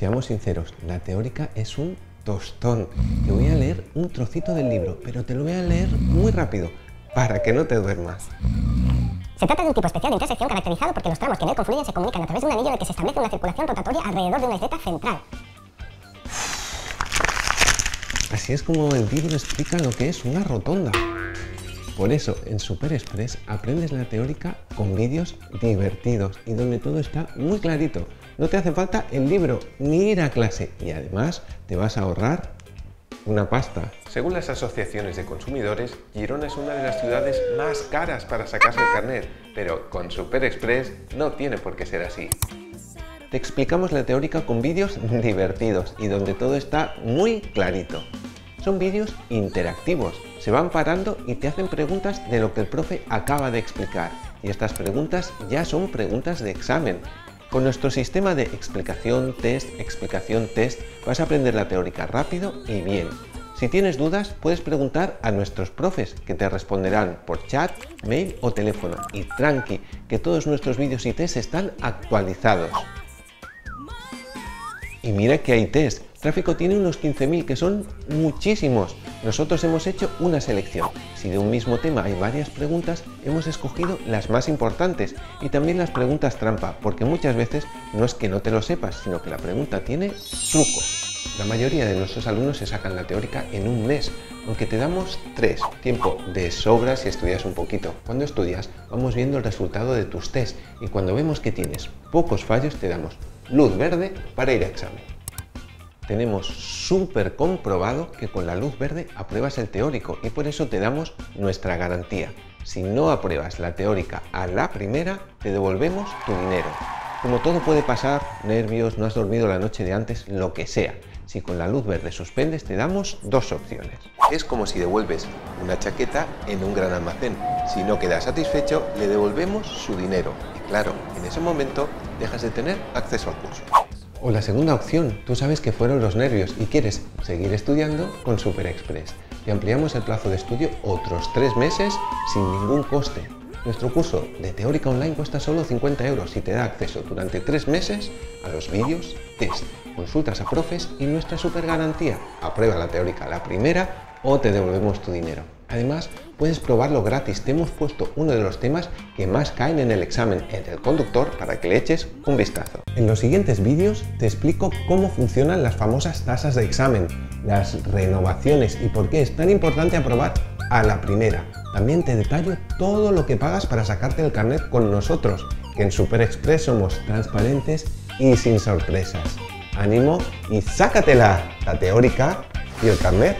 Seamos sinceros, la teórica es un tostón. Te voy a leer un trocito del libro, pero te lo voy a leer muy rápido, para que no te duermas. Se trata de un tipo especial de intersección caracterizado porque los tramos que en él confluyen se comunican a través de un anillo en el que se establece una circulación rotatoria alrededor de una isleta central. Así es como el libro explica lo que es una rotonda. Por eso, en Super Express aprendes la teórica con vídeos divertidos y donde todo está muy clarito. No te hace falta el libro ni ir a clase y además te vas a ahorrar una pasta. Según las asociaciones de consumidores, Girona es una de las ciudades más caras para sacarse el carnet, pero con Super Express no tiene por qué ser así. Te explicamos la teórica con vídeos divertidos y donde todo está muy clarito. Son vídeos interactivos, se van parando y te hacen preguntas de lo que el profe acaba de explicar. Y estas preguntas ya son preguntas de examen. Con nuestro sistema de explicación, test, vas a aprender la teórica rápido y bien. Si tienes dudas, puedes preguntar a nuestros profes que te responderán por chat, mail o teléfono. Y tranqui, que todos nuestros vídeos y test están actualizados. Y mira que hay test. Tráfico tiene unos 15.000, que son muchísimos. Nosotros hemos hecho una selección. Si de un mismo tema hay varias preguntas, hemos escogido las más importantes y también las preguntas trampa, porque muchas veces no es que no te lo sepas, sino que la pregunta tiene truco. La mayoría de nuestros alumnos se sacan la teórica en un mes, aunque te damos 3. Tiempo de sobra si estudias un poquito. Cuando estudias, vamos viendo el resultado de tus test y cuando vemos que tienes pocos fallos, te damos luz verde para ir a examen. Tenemos súper comprobado que con la luz verde apruebas el teórico y por eso te damos nuestra garantía. Si no apruebas la teórica a la primera, te devolvemos tu dinero. Como todo puede pasar, nervios, no has dormido la noche de antes, lo que sea. Si con la luz verde suspendes, te damos 2 opciones. Es como si devuelves una chaqueta en un gran almacén. Si no queda satisfecho, le devolvemos su dinero. Y claro, en ese momento dejas de tener acceso al curso. O la segunda opción, tú sabes que fueron los nervios y quieres seguir estudiando con Super Express. Te ampliamos el plazo de estudio otros 3 meses sin ningún coste. Nuestro curso de teórica online cuesta solo 50 € y te da acceso durante 3 meses a los vídeos, test, consultas a profes y nuestra super garantía. Aprueba la teórica a la primera o te devolvemos tu dinero. Además, puedes probarlo gratis. Te hemos puesto uno de los temas que más caen en el examen, el del conductor, para que le eches un vistazo. En los siguientes vídeos te explico cómo funcionan las famosas tasas de examen, las renovaciones y por qué es tan importante aprobar a la primera. También te detallo todo lo que pagas para sacarte el carnet con nosotros, que en Super Express somos transparentes y sin sorpresas. ¡Ánimo y sácatela! La teórica y el carnet